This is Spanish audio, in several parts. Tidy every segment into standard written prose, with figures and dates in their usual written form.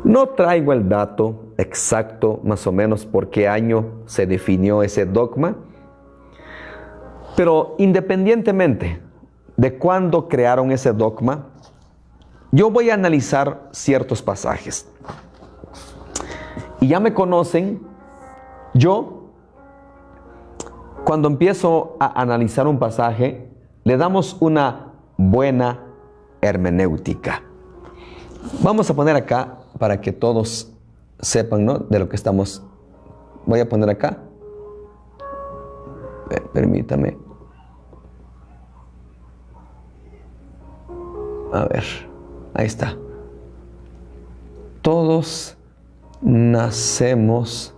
No traigo el dato exacto, más o menos, por qué año se definió ese dogma, pero independientemente de cuándo crearon ese dogma, yo voy a analizar ciertos pasajes. Y ya me conocen, yo, cuando empiezo a analizar un pasaje, le damos una buena hermenéutica. Vamos a poner acá para que todos sepan, ¿no?, de lo que estamos. Voy a poner acá. Permítame. A ver, ahí está. Todos nacemos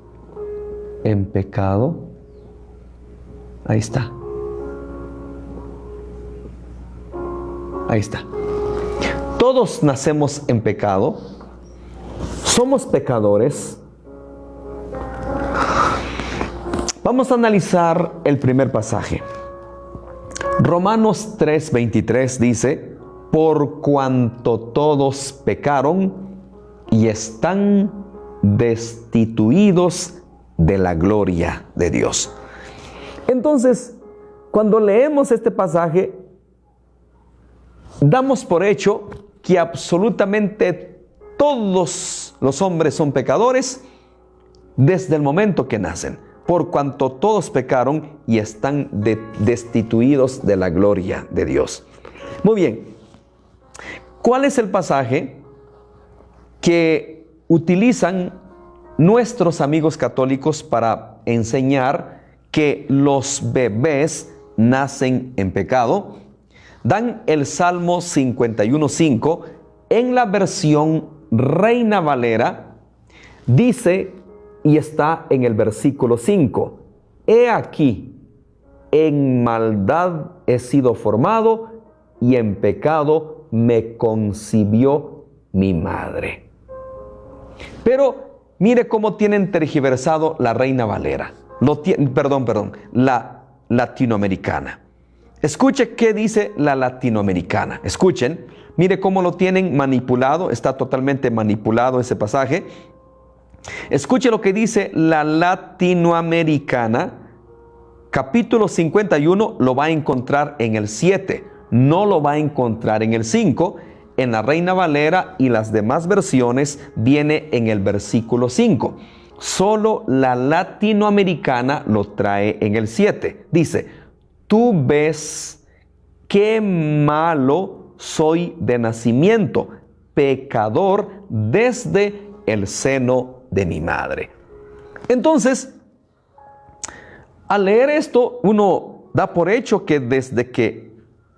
en pecado. Ahí está. Ahí está. Todos nacemos en pecado. Somos pecadores. Vamos a analizar el primer pasaje. Romanos 3:23 dice: por cuanto todos pecaron y están destituidos de la gloria de Dios. Entonces, cuando leemos este pasaje, damos por hecho que absolutamente todos los hombres son pecadores desde el momento que nacen, por cuanto todos pecaron y están destituidos de la gloria de Dios. Muy bien, ¿cuál es el pasaje que utilizan nuestros amigos católicos para enseñar que los bebés nacen en pecado? Dan el Salmo 51:5 en la versión Reina Valera. Dice, y está en el versículo 5: he aquí, en maldad he sido formado y en pecado me concibió mi madre. Pero mire cómo tienen tergiversado la Reina Valera, la latinoamericana. Escuche qué dice la latinoamericana. Escuchen, mire cómo lo tienen manipulado, está totalmente manipulado ese pasaje. Escuche lo que dice la latinoamericana, capítulo 51, lo va a encontrar en el 7, no lo va a encontrar en el 5. En la Reina Valera y las demás versiones viene en el versículo 5. Solo la latinoamericana lo trae en el 7. Dice: tú ves qué malo soy de nacimiento, pecador desde el seno de mi madre. Entonces, al leer esto, uno da por hecho que desde que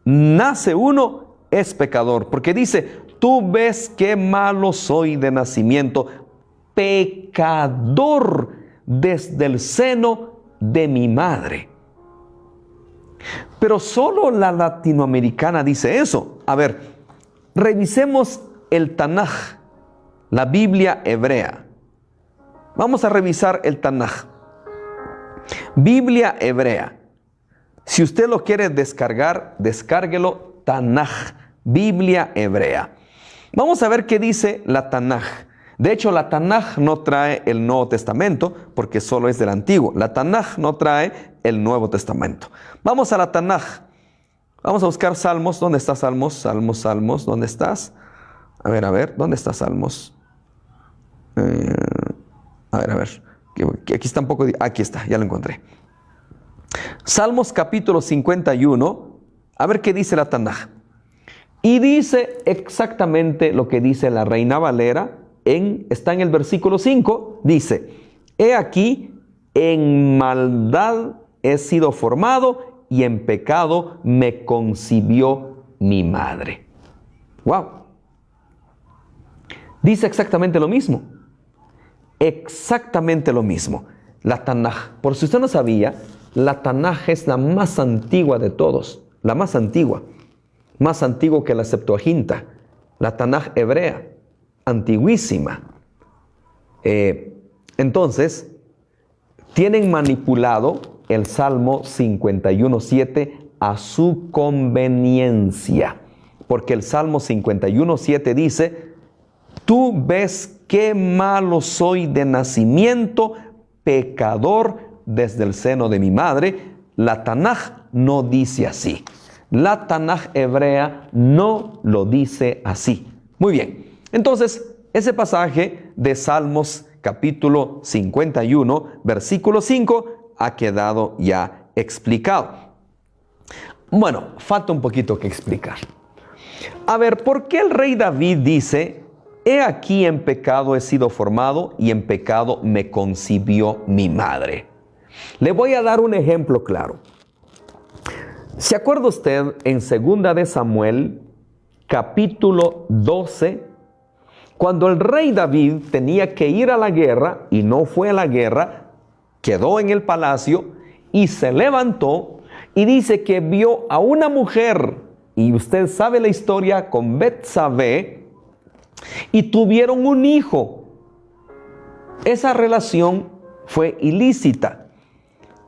nace uno es pecador, porque dice: tú ves qué malo soy de nacimiento, pecador desde el seno de mi madre. Pero solo la latinoamericana dice eso. A ver, revisemos el Tanaj, la Biblia hebrea. Vamos a revisar el Tanaj, Biblia hebrea. Si usted lo quiere descargar, descárguelo. Tanaj, Biblia hebrea. Vamos a ver qué dice la Tanaj. De hecho, la Tanaj no trae el Nuevo Testamento porque solo es del Antiguo. La Tanaj no trae el Nuevo Testamento. Vamos a la Tanaj. Vamos a buscar Salmos. ¿Dónde está Salmos? Salmos. ¿Dónde estás? A ver. ¿Dónde está Salmos? A ver. Aquí está un poco. Aquí está, ya lo encontré. Salmos capítulo 51. A ver qué dice la Tanaj. Y dice exactamente lo que dice la Reina Valera. Está en el versículo 5. Dice: he aquí, en maldad he sido formado y en pecado me concibió mi madre. ¡Wow! Dice exactamente lo mismo. Exactamente lo mismo. La Tanaj, por si usted no sabía, la Tanaj es la más antigua de todos. La más antigua que la Septuaginta, la Tanaj hebrea, antiguísima. Entonces, tienen manipulado el Salmo 51:7 a su conveniencia, porque el Salmo 51:7 dice: tú ves qué malo soy de nacimiento, pecador desde el seno de mi madre. La Tanaj no dice así. La Tanaj hebrea no lo dice así. Muy bien. Entonces, ese pasaje de Salmos capítulo 51, versículo 5, ha quedado ya explicado. Bueno, falta un poquito que explicar. A ver, ¿por qué el rey David dice: he aquí en pecado he sido formado y en pecado me concibió mi madre? Le voy a dar un ejemplo claro. ¿Se acuerda usted en 2 de Samuel, capítulo 12, cuando el rey David tenía que ir a la guerra y no fue a la guerra, quedó en el palacio y se levantó y dice que vio a una mujer, y usted sabe la historia, con Betsabé, y tuvieron un hijo? Esa relación fue ilícita.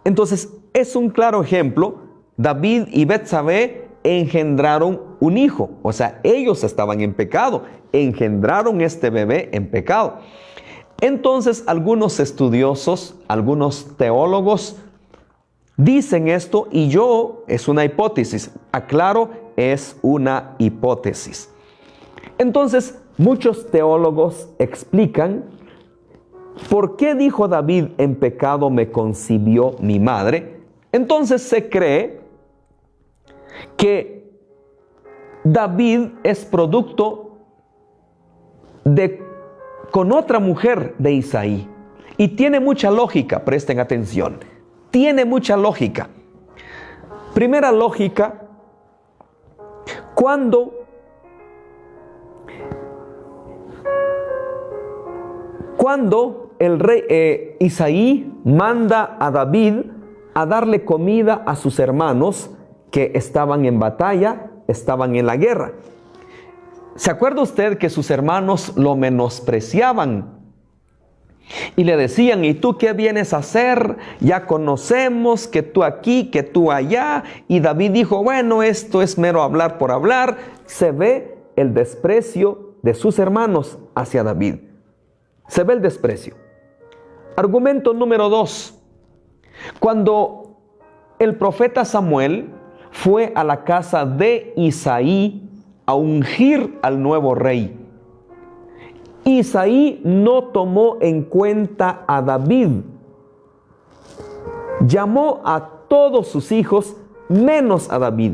Entonces, es un claro ejemplo. David y Betsabé engendraron un hijo, o sea, ellos estaban en pecado, engendraron este bebé en pecado. Entonces, algunos estudiosos, algunos teólogos dicen esto, y es una hipótesis, aclaro, es una hipótesis. Entonces, muchos teólogos explican por qué dijo David: en pecado me concibió mi madre. Entonces se cree que David es producto con otra mujer de Isaí. Y tiene mucha lógica, presten atención. Tiene mucha lógica. Primera lógica: cuando el rey Isaí manda a David a darle comida a sus hermanos que estaban en batalla, estaban en la guerra. ¿Se acuerda usted que sus hermanos lo menospreciaban? Y le decían: ¿y tú qué vienes a hacer? Ya conocemos que tú aquí, que tú allá. Y David dijo: bueno, esto es mero hablar por hablar. Se ve el desprecio de sus hermanos hacia David. Se ve el desprecio. Argumento número 2. Cuando el profeta Samuel fue a la casa de Isaí a ungir al nuevo rey, Isaí no tomó en cuenta a David. Llamó a todos sus hijos menos a David.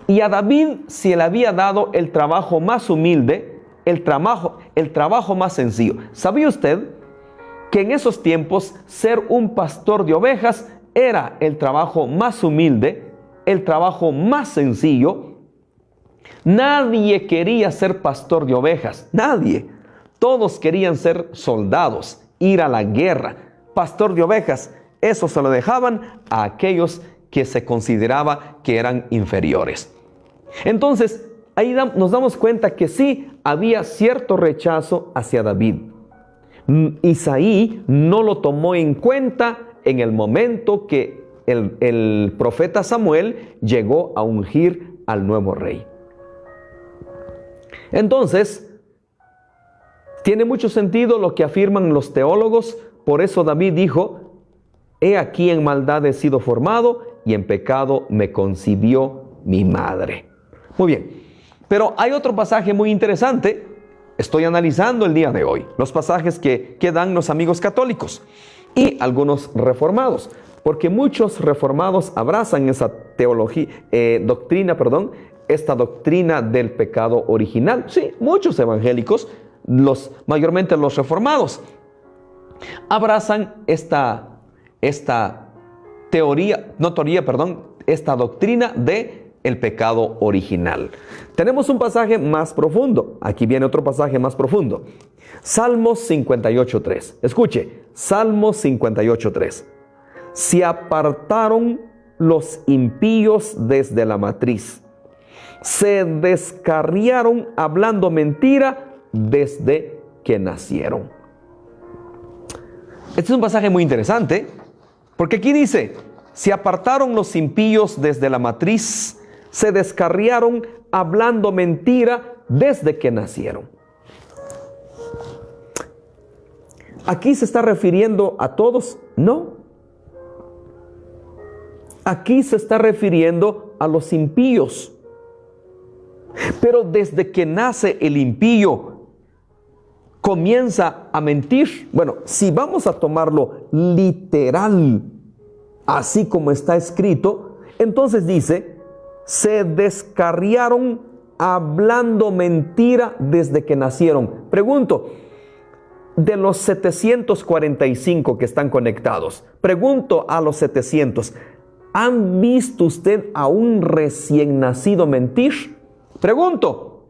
Y a David se le había dado el trabajo más humilde, el trabajo más sencillo. ¿Sabía usted que en esos tiempos ser un pastor de ovejas era el trabajo más humilde, el trabajo más sencillo? Nadie quería ser pastor de ovejas, nadie. Todos querían ser soldados, ir a la guerra. Pastor de ovejas, eso se lo dejaban a aquellos que se consideraba que eran inferiores. Entonces, ahí nos damos cuenta que sí había cierto rechazo hacia David. Isaí no lo tomó en cuenta en el momento que el profeta Samuel llegó a ungir al nuevo rey. Entonces, tiene mucho sentido lo que afirman los teólogos. Por eso David dijo: he aquí en maldad he sido formado y en pecado me concibió mi madre. Muy bien, pero hay otro pasaje muy interesante. Estoy analizando el día de hoy los pasajes que dan los amigos católicos y algunos reformados, porque muchos reformados abrazan esa esta doctrina del pecado original. Sí, muchos evangélicos, mayormente los reformados, abrazan esta doctrina de el pecado original. Tenemos un pasaje más profundo. Aquí viene otro pasaje más profundo. Salmos 58:3. Escuche, Salmos 58:3. Se apartaron los impíos desde la matriz. Se descarriaron hablando mentira desde que nacieron. Este es un pasaje muy interesante, porque aquí dice: se apartaron los impíos desde la matriz, se descarriaron hablando mentira desde que nacieron. ¿Aquí se está refiriendo a todos? No. Aquí se está refiriendo a los impíos. Pero desde que nace el impío, comienza a mentir. Bueno, si vamos a tomarlo literal, así como está escrito, entonces dice, se descarriaron hablando mentira desde que nacieron. Pregunto, de los 745 que están conectados, pregunto a los 700, ¿han visto usted a un recién nacido mentir? Pregunto,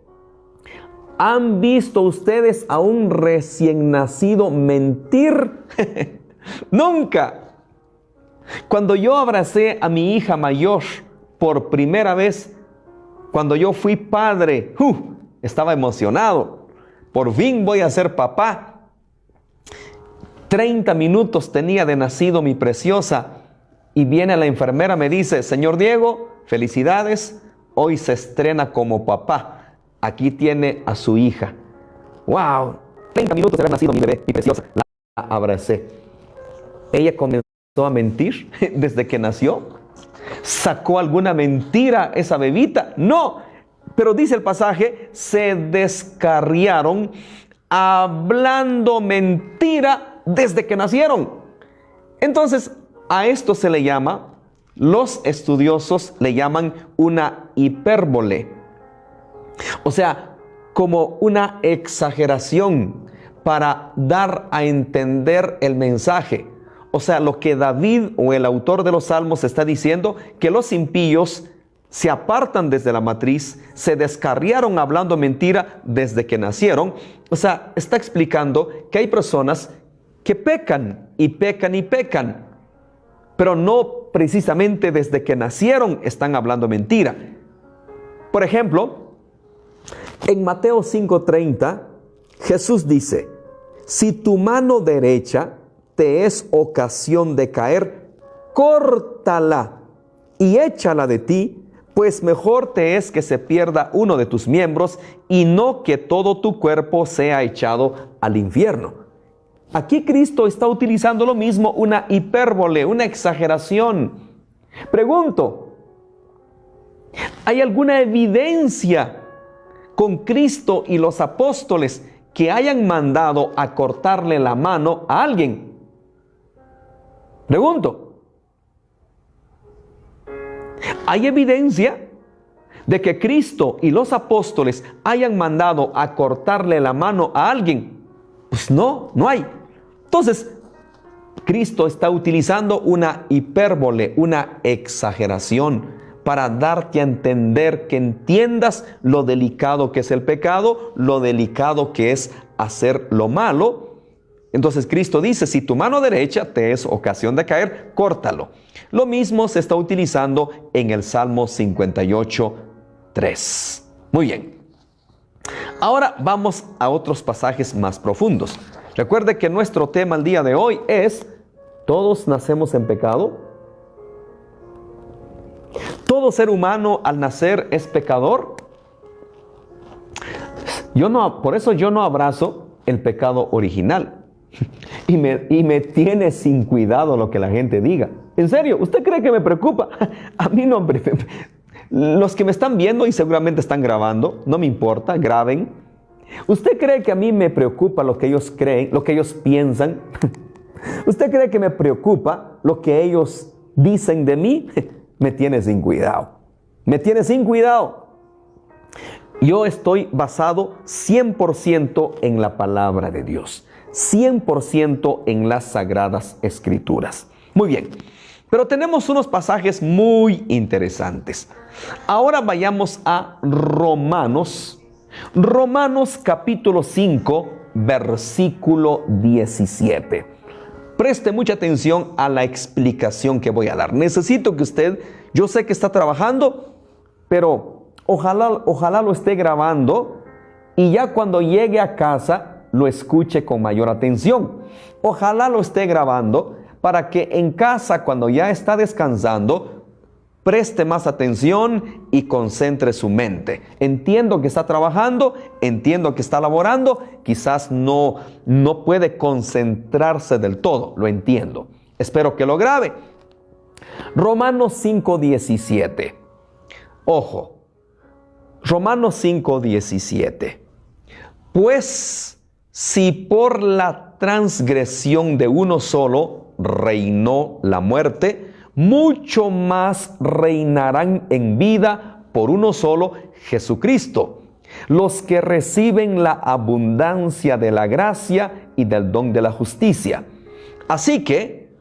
¿han visto ustedes a un recién nacido mentir? Nunca. Cuando yo abracé a mi hija mayor por primera vez, cuando yo fui padre, estaba emocionado. Por fin voy a ser papá. 30 minutos tenía de nacido mi preciosa. Y viene la enfermera, me dice, señor Diego, felicidades, hoy se estrena como papá. Aquí tiene a su hija. ¡Wow! 30 minutos de haber nacido mi bebé, mi preciosa. La abracé. Ella comenzó a mentir desde que nació. ¿Sacó alguna mentira esa bebita? No. Pero dice el pasaje, se descarriaron hablando mentira desde que nacieron. Entonces, a esto se le llama, los estudiosos le llaman una hipérbole. O sea, como una exageración para dar a entender el mensaje. O sea, lo que David o el autor de los Salmos está diciendo, que los impíos se apartan desde la matriz, se descarriaron hablando mentira desde que nacieron. O sea, está explicando que hay personas que pecan y pecan y pecan, pero no precisamente desde que nacieron están hablando mentira. Por ejemplo, en Mateo 5:30, Jesús dice, si tu mano derecha te es ocasión de caer, córtala y échala de ti, pues mejor te es que se pierda uno de tus miembros y no que todo tu cuerpo sea echado al infierno. Aquí Cristo está utilizando lo mismo, una hipérbole, una exageración. Pregunto, ¿hay alguna evidencia con Cristo y los apóstoles que hayan mandado a cortarle la mano a alguien? Pregunto, ¿hay evidencia de que Cristo y los apóstoles hayan mandado a cortarle la mano a alguien? Pues no, no hay. Entonces, Cristo está utilizando una hipérbole, una exageración, para darte a entender que entiendas lo delicado que es el pecado, lo delicado que es hacer lo malo. Entonces Cristo dice, si tu mano derecha te es ocasión de caer, córtalo. Lo mismo se está utilizando en el Salmo 58:3. Muy bien. Ahora vamos a otros pasajes más profundos. Recuerde que nuestro tema el día de hoy es, ¿todos nacemos en pecado? ¿Todo ser humano al nacer es pecador? Por eso yo no abrazo el pecado original. Y me tiene sin cuidado lo que la gente diga. En serio, ¿usted cree que me preocupa? A mí no. Los que me están viendo y seguramente están grabando, no me importa, graben. ¿Usted cree que a mí me preocupa lo que ellos creen, lo que ellos piensan? ¿Usted cree que me preocupa lo que ellos dicen de mí? Me tiene sin cuidado. Me tiene sin cuidado. Yo estoy basado 100% en la palabra de Dios. 100% en las Sagradas Escrituras. Muy bien. Pero tenemos unos pasajes muy interesantes. Ahora vayamos a Romanos. Romanos capítulo 5, versículo 17. Preste mucha atención a la explicación que voy a dar. Necesito que usted, yo sé que está trabajando, pero ojalá lo esté grabando y ya cuando llegue a casa lo escuche con mayor atención. Ojalá lo esté grabando para que en casa, cuando ya está descansando, preste más atención y concentre su mente. Entiendo que está trabajando, entiendo que está laborando, quizás no puede concentrarse del todo, lo entiendo. Espero que lo grabe. Romanos 5:17. Ojo, Romanos 5:17. Pues si por la transgresión de uno solo reinó la muerte, mucho más reinarán en vida por uno solo, Jesucristo, los que reciben la abundancia de la gracia y del don de la justicia. Así que,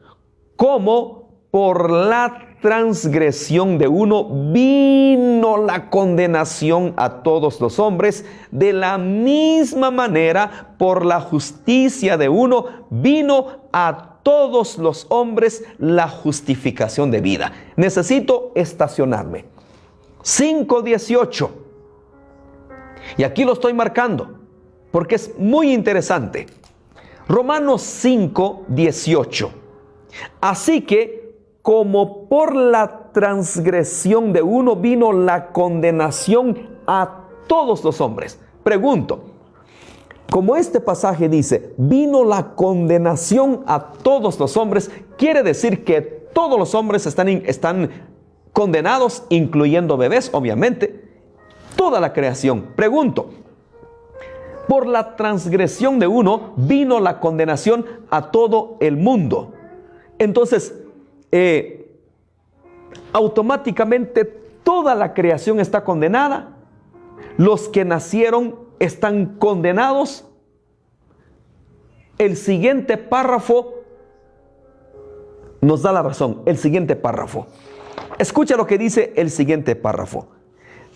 como por la transgresión de uno vino la condenación a todos los hombres, de la misma manera por la justicia de uno vino a todos los hombres la justificación de vida. Necesito estacionarme. 5:18. Y aquí lo estoy marcando porque es muy interesante. Romanos 5:18. Así que, como por la transgresión de uno vino la condenación a todos los hombres. Pregunto, como este pasaje dice, vino la condenación a todos los hombres, quiere decir que todos los hombres están condenados, incluyendo bebés, obviamente, toda la creación. Pregunto, por la transgresión de uno vino la condenación a todo el mundo. Entonces, automáticamente toda la creación está condenada. Los que nacieron están condenados. El siguiente párrafo nos da la razón. El siguiente párrafo. Escucha lo que dice el siguiente párrafo.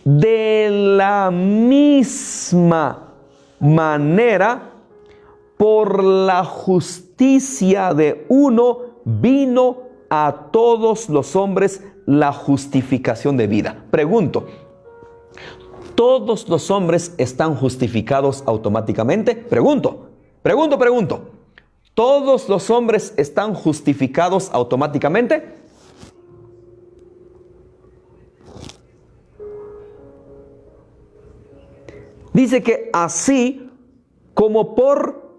De la misma manera, por la justicia de uno vino a todos los hombres la justificación de vida. Pregunto, ¿todos los hombres están justificados automáticamente? Pregunto. ¿Todos los hombres están justificados automáticamente? Dice que así como por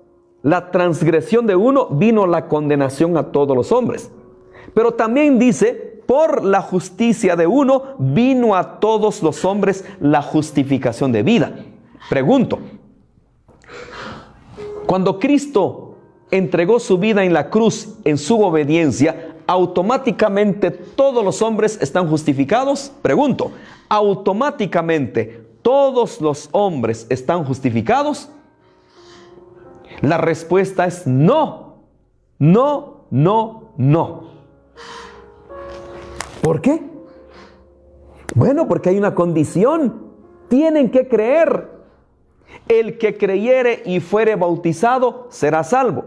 la transgresión de uno vino la condenación a todos los hombres. Pero también dice, por la justicia de uno vino a todos los hombres la justificación de vida. Pregunto, cuando Cristo entregó su vida en la cruz en su obediencia, ¿automáticamente todos los hombres están justificados? Pregunto, ¿automáticamente todos los hombres están justificados? La respuesta es no. No, no, no. ¿Por qué? Bueno, porque hay una condición. Tienen que creer. El que creyere y fuere bautizado será salvo.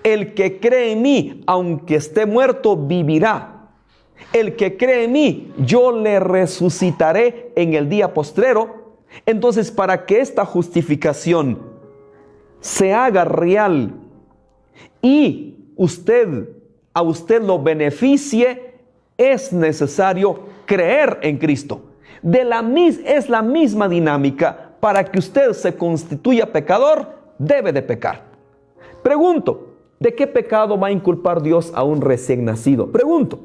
El que cree en mí, aunque esté muerto, vivirá. El que cree en mí, yo le resucitaré en el día postrero. Entonces, para que esta justificación se haga real y a usted lo beneficie, es necesario creer en Cristo. Es la misma dinámica. Para que usted se constituya pecador, debe de pecar. Pregunto, ¿de qué pecado va a inculpar Dios a un recién nacido? Pregunto,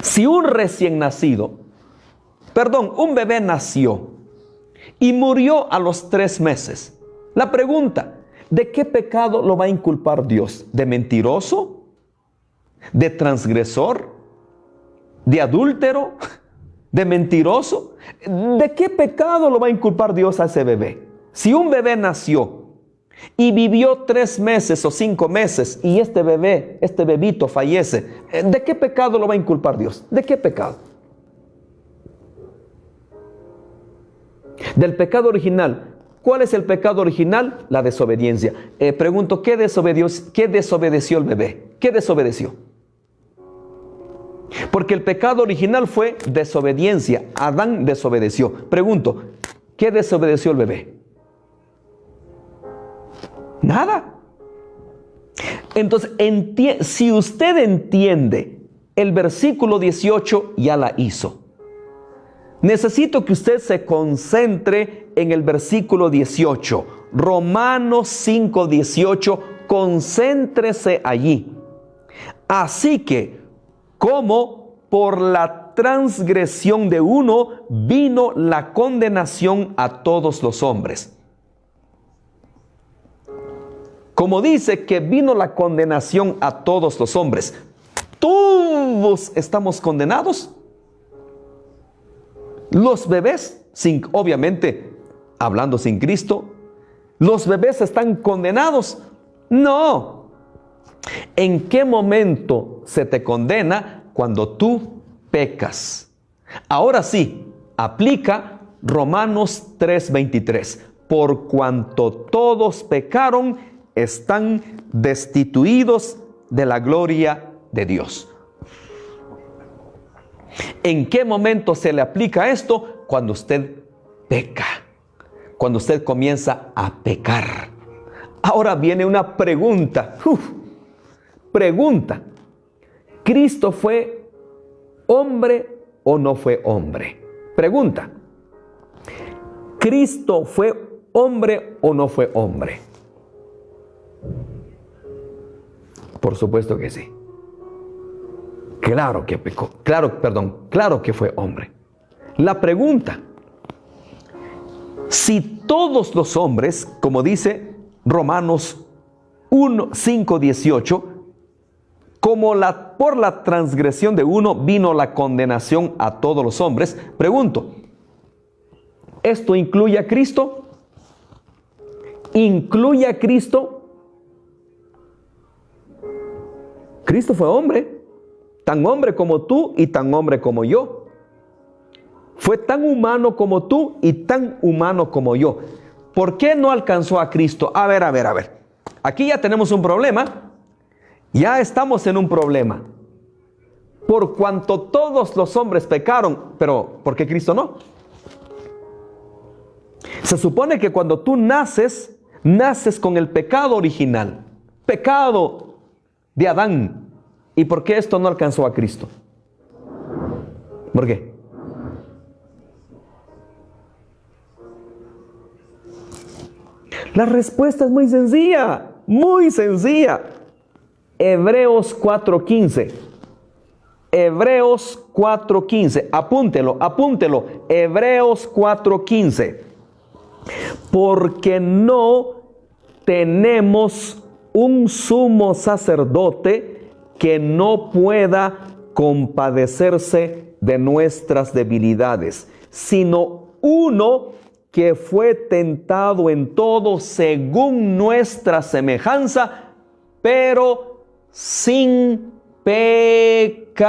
si un bebé nació y murió a los 3 meses, la pregunta, ¿de qué pecado lo va a inculpar Dios? ¿De mentiroso? ¿De transgresor? ¿De adúltero? ¿De mentiroso? ¿De qué pecado lo va a inculpar Dios a ese bebé? Si un bebé nació y vivió 3 meses o 5 meses y este bebito fallece, ¿de qué pecado lo va a inculpar Dios? ¿De qué pecado? Del pecado original. ¿Cuál es el pecado original? La desobediencia. Pregunto, ¿qué desobedeció el bebé? ¿Qué desobedeció? Porque el pecado original fue desobediencia. Adán desobedeció. Pregunto, ¿qué desobedeció el bebé? Nada. Entonces, si usted entiende El versículo 18 ya la hizo. Necesito que usted se concentre en el versículo 18. Romanos 5:18, concéntrese allí. Así que, como por la transgresión de uno vino la condenación a todos los hombres. Como dice que vino la condenación a todos los hombres, todos estamos condenados. Los bebés, obviamente, hablando sin Cristo, ¿los bebés están condenados? No. ¿En qué momento se te condena? Cuando tú pecas. Ahora sí, aplica Romanos 3:23. Por cuanto todos pecaron, están destituidos de la gloria de Dios. ¿En qué momento se le aplica esto? Cuando usted peca, cuando usted comienza a pecar. Ahora viene una pregunta. Pregunta: ¿Cristo fue hombre o no fue hombre? Pregunta: ¿Cristo fue hombre o no fue hombre? Por supuesto que sí. Claro que pecó, claro que fue hombre. La pregunta: si todos los hombres, como dice Romanos 5:18, por la transgresión de uno vino la condenación a todos los hombres, pregunto, ¿esto incluye a Cristo? ¿Incluye a Cristo? Cristo fue hombre. Tan hombre como tú y tan hombre como yo. Fue tan humano como tú y tan humano como yo. ¿Por qué no alcanzó a Cristo? A ver. Aquí ya tenemos un problema. Ya estamos en un problema. Por cuanto todos los hombres pecaron, pero ¿por qué Cristo no? Se supone que cuando tú naces con el pecado original, pecado de Adán. ¿Y por qué esto no alcanzó a Cristo? ¿Por qué? La respuesta es muy sencilla, muy sencilla. Hebreos 4:15. Hebreos 4:15. Apúntelo. Hebreos 4:15. Porque no tenemos un sumo sacerdote que no pueda compadecerse de nuestras debilidades, sino uno que fue tentado en todo según nuestra semejanza, pero sin pecado.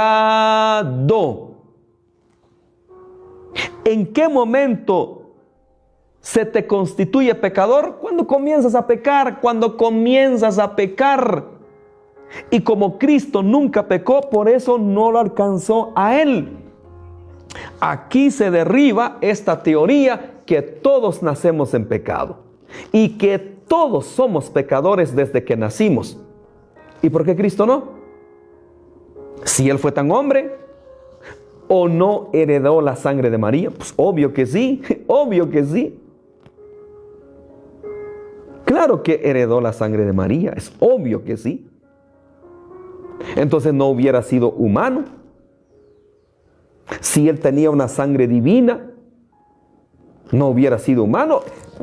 ¿En qué momento se te constituye pecador? Cuando comienzas a pecar, Y como Cristo nunca pecó, por eso no lo alcanzó a él. Aquí se derriba esta teoría que todos nacemos en pecado y que todos somos pecadores desde que nacimos. ¿Y por qué Cristo no? Si él fue tan hombre, ¿o no heredó la sangre de María? Pues obvio que sí, obvio que sí. Claro que heredó la sangre de María, es obvio que sí. Entonces no hubiera sido humano. Si él tenía una sangre divina, no hubiera sido humano.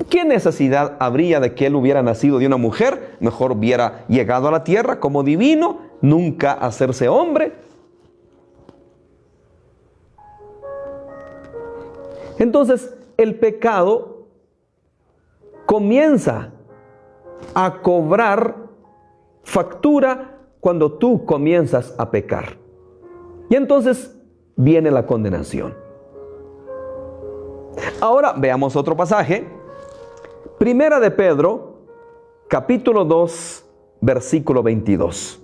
¿Qué necesidad habría de que él hubiera nacido de una mujer? Mejor hubiera llegado a la tierra como divino, nunca hacerse hombre. Entonces el pecado comienza a cobrar factura cuando tú comienzas a pecar. Y entonces viene la condenación. Ahora veamos otro pasaje. Primera de Pedro, capítulo 2, versículo 22.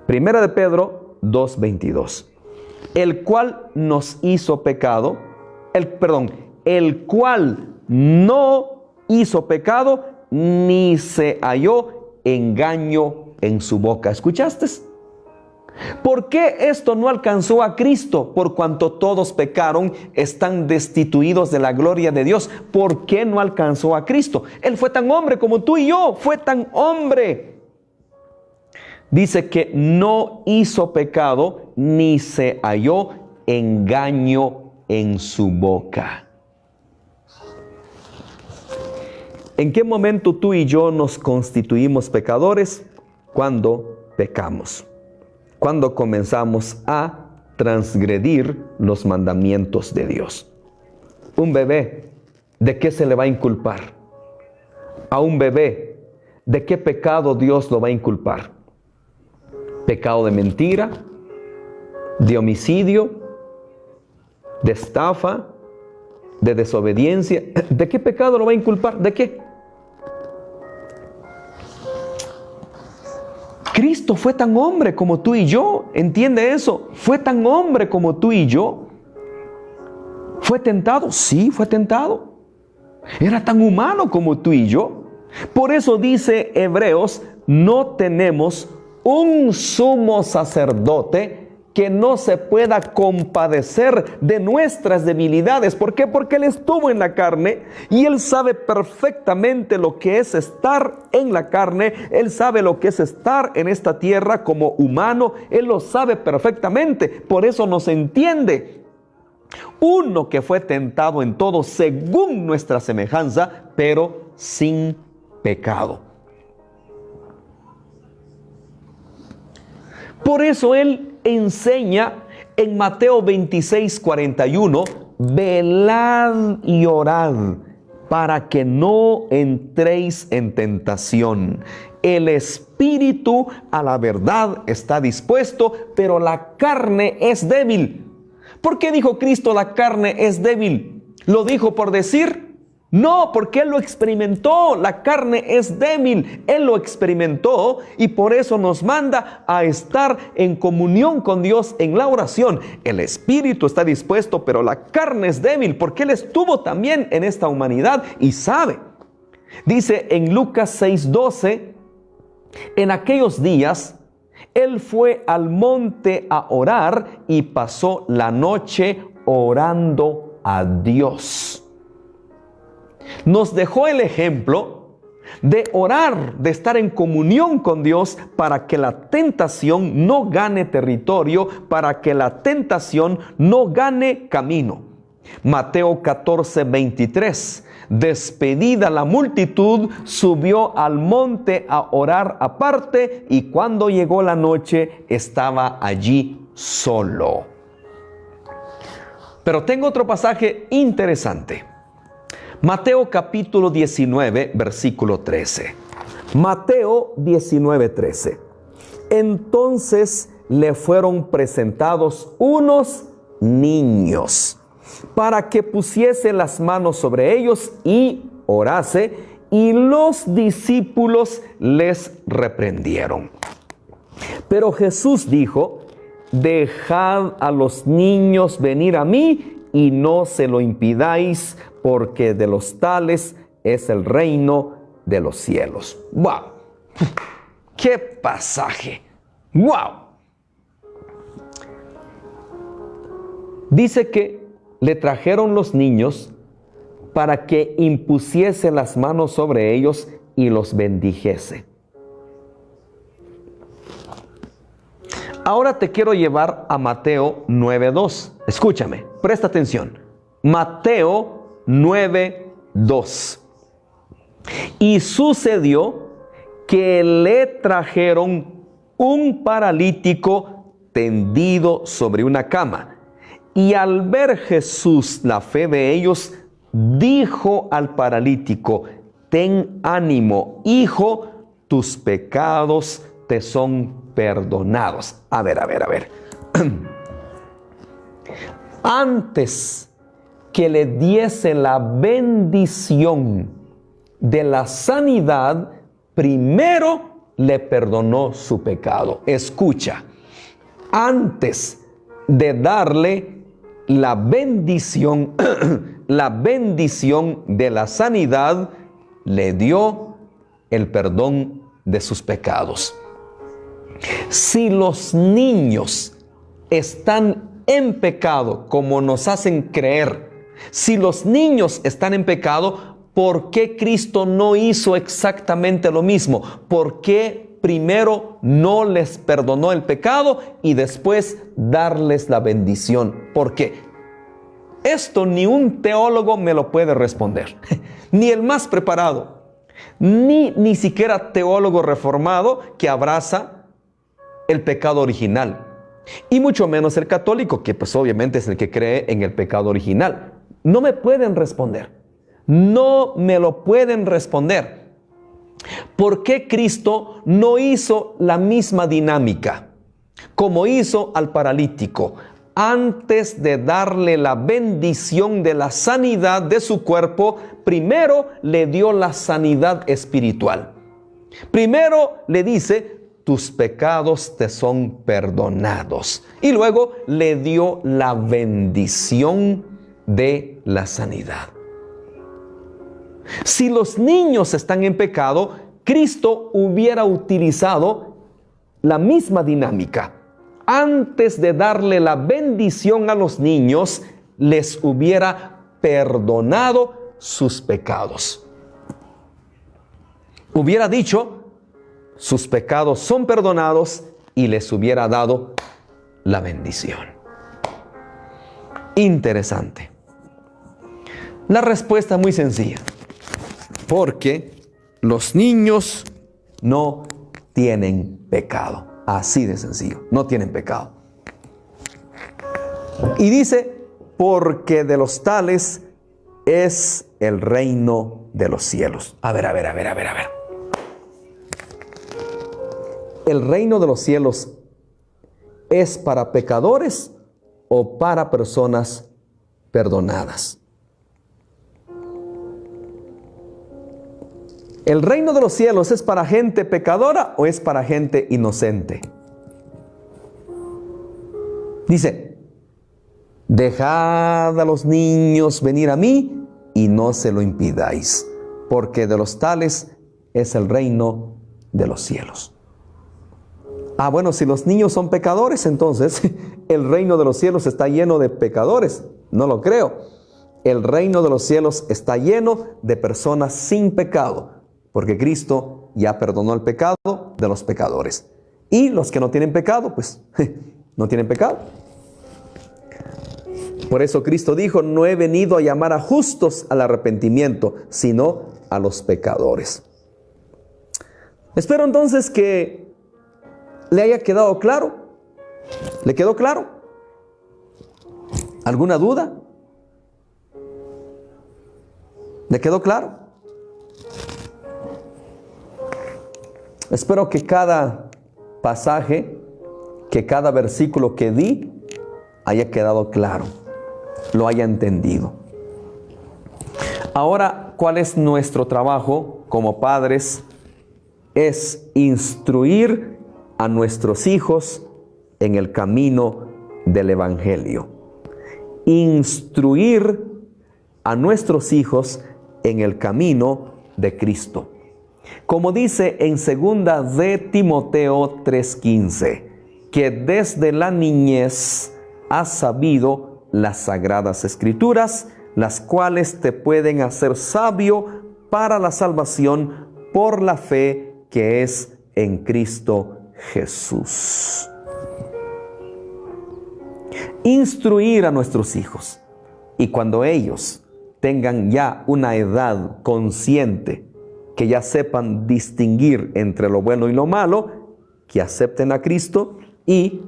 Primera de Pedro 2:22. El cual nos hizo pecado, el cual no hizo pecado, ni se halló engaño en su boca. ¿Escuchaste? ¿Por qué esto no alcanzó a Cristo? Por cuanto todos pecaron, están destituidos de la gloria de Dios. ¿Por qué no alcanzó a Cristo? Él fue tan hombre como tú y yo, fue tan hombre. Dice que no hizo pecado, ni se halló engaño en su boca. ¿En qué momento tú y yo nos constituimos pecadores? Cuando pecamos. Cuando comenzamos a transgredir los mandamientos de Dios. Un bebé, ¿de qué se le va a inculpar? A un bebé, ¿de qué pecado Dios lo va a inculpar? ¿Pecado de mentira? ¿De homicidio? ¿De estafa? ¿De desobediencia? ¿De qué pecado lo va a inculpar? ¿De qué? Cristo fue tan hombre como tú y yo. ¿Entiende eso? Fue tan hombre como tú y yo. ¿Fue tentado? Sí, fue tentado. Era tan humano como tú y yo. Por eso dice Hebreos, no tenemos un sumo sacerdote que no se pueda compadecer de nuestras debilidades. ¿Por qué? Porque Él estuvo en la carne y Él sabe perfectamente lo que es estar en la carne. Él sabe lo que es estar en esta tierra como humano. Él lo sabe perfectamente. Por eso nos entiende. Uno que fue tentado en todo según nuestra semejanza, pero sin pecado. Por eso Él enseña en Mateo 26:41, velad y orad para que no entréis en tentación. El espíritu a la verdad está dispuesto, pero la carne es débil. ¿Por qué dijo Cristo la carne es débil? ¿Lo dijo por decir? No, porque Él lo experimentó. La carne es débil. Él lo experimentó y por eso nos manda a estar en comunión con Dios en la oración. El espíritu está dispuesto, pero la carne es débil, porque Él estuvo también en esta humanidad y sabe. Dice en Lucas 6:12, en aquellos días Él fue al monte a orar y pasó la noche orando a Dios. Nos dejó el ejemplo de orar, de estar en comunión con Dios para que la tentación no gane territorio, para que la tentación no gane camino. Mateo 14:23. Despedida la multitud, subió al monte a orar aparte y cuando llegó la noche estaba allí solo. Pero tengo otro pasaje interesante. Mateo capítulo 19, versículo 13. Mateo 19:13. Entonces le fueron presentados unos niños para que pusiese las manos sobre ellos y orase, y los discípulos les reprendieron. Pero Jesús dijo, dejad a los niños venir a mí y no se lo impidáis, porque de los tales es el reino de los cielos. ¡Wow! ¡Qué pasaje! ¡Wow! Dice que le trajeron los niños para que impusiese las manos sobre ellos y los bendijese. Ahora te quiero llevar a Mateo 9:2. Escúchame, presta atención. Mateo 9:2. Y sucedió que le trajeron un paralítico tendido sobre una cama. Y al ver Jesús la fe de ellos, dijo al paralítico, ten ánimo, hijo, tus pecados te son perdonados. A ver. Antes que le diese la bendición de la sanidad, primero le perdonó su pecado. Escucha, antes de darle la bendición, la bendición de la sanidad, le dio el perdón de sus pecados. Si los niños están en pecado, como nos hacen creer, si los niños están en pecado, ¿por qué Cristo no hizo exactamente lo mismo? ¿Por qué primero no les perdonó el pecado y después darles la bendición? ¿Por qué? Esto ni un teólogo me lo puede responder, ni el más preparado, ni siquiera teólogo reformado que abraza el pecado original, y mucho menos el católico, que pues obviamente es el que cree en el pecado original. No me pueden responder, no me lo pueden responder. ¿Por qué Cristo no hizo la misma dinámica como hizo al paralítico? Antes de darle la bendición de la sanidad de su cuerpo, primero le dio la sanidad espiritual. Primero le dice: tus pecados te son perdonados. Y luego le dio la bendición de la sanidad. Si los niños están en pecado, Cristo hubiera utilizado la misma dinámica. Antes de darle la bendición a los niños, les hubiera perdonado sus pecados. Hubiera dicho: sus pecados son perdonados, y les hubiera dado la bendición. Interesante. La respuesta es muy sencilla. Porque los niños no tienen pecado. Así de sencillo, no tienen pecado. Y dice: porque de los tales es el reino de los cielos. A ver. ¿El reino de los cielos es para pecadores o para personas perdonadas? ¿El reino de los cielos es para gente pecadora o es para gente inocente? Dice: dejad a los niños venir a mí y no se lo impidáis, porque de los tales es el reino de los cielos. Bueno, si los niños son pecadores, entonces el reino de los cielos está lleno de pecadores. No lo creo. El reino de los cielos está lleno de personas sin pecado, porque Cristo ya perdonó el pecado de los pecadores. Y los que no tienen pecado, pues no tienen pecado. Por eso Cristo dijo: no he venido a llamar a justos al arrepentimiento, sino a los pecadores. Espero entonces que le haya quedado claro. ¿Le quedó claro? ¿Alguna duda? ¿Le quedó claro? Espero que cada pasaje, que cada versículo que di haya quedado claro, lo haya entendido. Ahora, ¿cuál es nuestro trabajo como padres? Es instruir a nuestros hijos en el camino del Evangelio. Instruir a nuestros hijos en el camino de Cristo. Como dice en 2 de Timoteo 3:15, que desde la niñez has sabido las sagradas escrituras, las cuales te pueden hacer sabio para la salvación por la fe que es en Cristo Jesús. Instruir a nuestros hijos, y cuando ellos tengan ya una edad consciente, que ya sepan distinguir entre lo bueno y lo malo, que acepten a Cristo y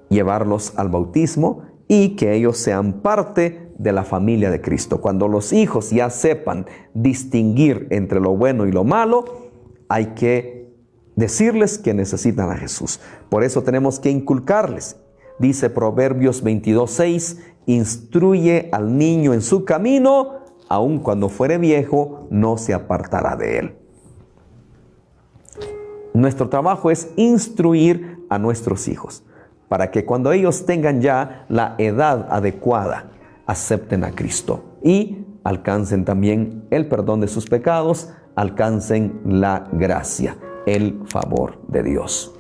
llevarlos al bautismo, y que ellos sean parte de la familia de Cristo. Cuando los hijos ya sepan distinguir entre lo bueno y lo malo, hay que decirles que necesitan a Jesús. Por eso tenemos que inculcarles. Dice Proverbios 22:6, instruye al niño en su camino, aun cuando fuere viejo, no se apartará de él. Nuestro trabajo es instruir a nuestros hijos, para que cuando ellos tengan ya la edad adecuada, acepten a Cristo y alcancen también el perdón de sus pecados, alcancen la gracia, el favor de Dios.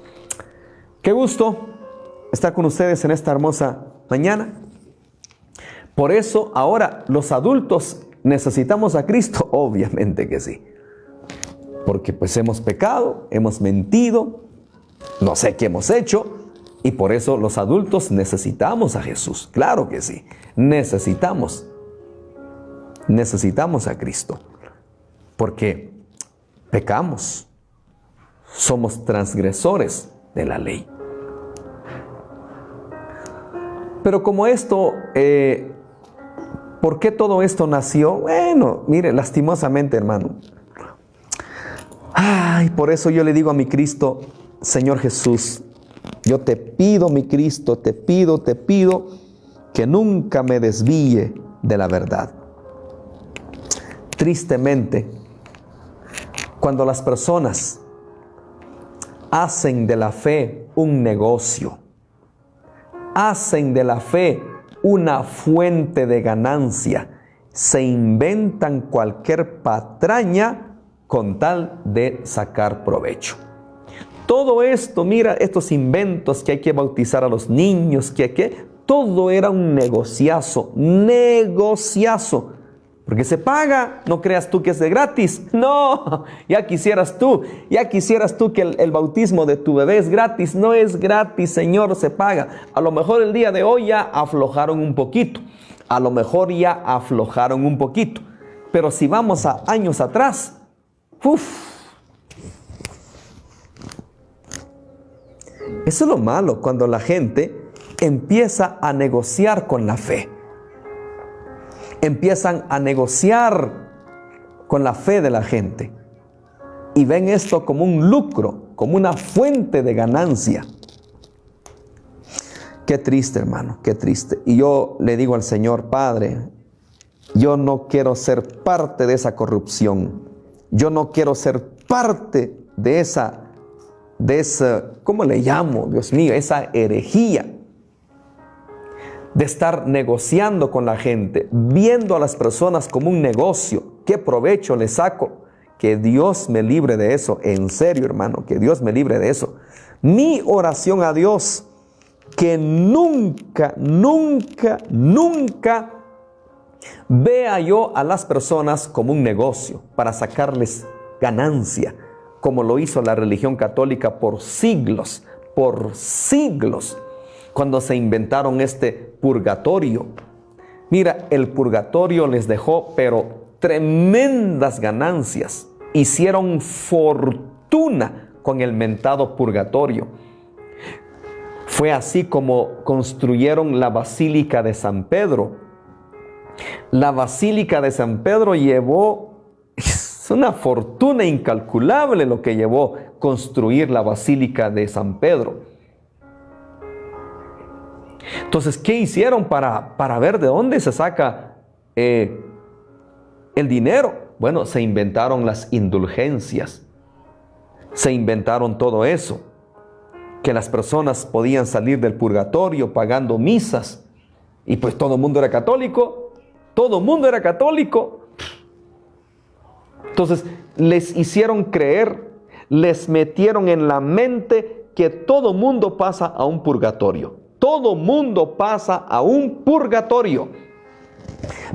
Qué gusto estar con ustedes en esta hermosa mañana. Por eso ahora los adultos necesitamos a Cristo, obviamente que sí. Porque pues hemos pecado, hemos mentido, no sé qué hemos hecho, y por eso los adultos necesitamos a Jesús. Claro que sí, necesitamos a Cristo. Porque pecamos, somos transgresores de la ley. Pero como esto, ¿por qué todo esto nació? Bueno, mire, lastimosamente, hermano. Ay, por eso yo le digo a mi Cristo, Señor Jesús, yo te pido, mi Cristo, te pido que nunca me desvíe de la verdad. Tristemente, cuando las personas hacen de la fe un negocio, hacen de la fe una fuente de ganancia, se inventan cualquier patraña con tal de sacar provecho. Todo esto, mira, estos inventos que hay que bautizar a los niños, todo era un negociazo. Porque se paga, no creas tú que es de gratis. No, ya quisieras tú que el bautismo de tu bebé es gratis. No es gratis, Señor, se paga. A lo mejor el día de hoy ya aflojaron un poquito. Pero si vamos a años atrás, eso es lo malo cuando la gente empieza a negociar con la fe. Empiezan a negociar con la fe de la gente y ven esto como un lucro, como una fuente de ganancia. Qué triste, hermano, qué triste. Y yo le digo al Señor, Padre, yo no quiero ser parte de esa corrupción. Yo no quiero ser parte de esa, ¿cómo le llamo? Dios mío, esa herejía. De estar negociando con la gente, viendo a las personas como un negocio. ¿Qué provecho le saco? Que Dios me libre de eso. En serio, hermano, que Dios me libre de eso. Mi oración a Dios, que nunca vea yo a las personas como un negocio para sacarles ganancia, como lo hizo la religión católica por siglos, cuando se inventaron este purgatorio. Mira, el purgatorio les dejó pero tremendas ganancias. Hicieron fortuna con el mentado purgatorio. Fue así como construyeron la Basílica de San Pedro. La Basílica de San Pedro es una fortuna incalculable lo que llevó construir la Basílica de San Pedro. Entonces, ¿qué hicieron para ver de dónde se saca el dinero? Bueno, se inventaron las indulgencias. Se inventaron todo eso. Que las personas podían salir del purgatorio pagando misas. Y pues todo el mundo era católico. Entonces, les hicieron creer, les metieron en la mente que todo mundo pasa a un purgatorio. Todo mundo pasa a un purgatorio.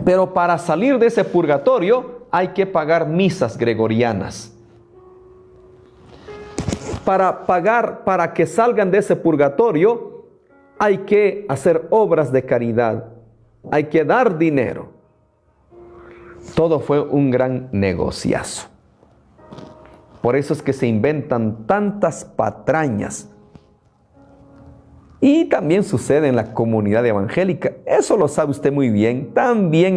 Pero para salir de ese purgatorio hay que pagar misas gregorianas. Para que salgan de ese purgatorio hay que hacer obras de caridad. Hay que dar dinero. Todo fue un gran negociazo. Por eso es que se inventan tantas patrañas. Y también sucede en la comunidad evangélica. Eso lo sabe usted muy bien. También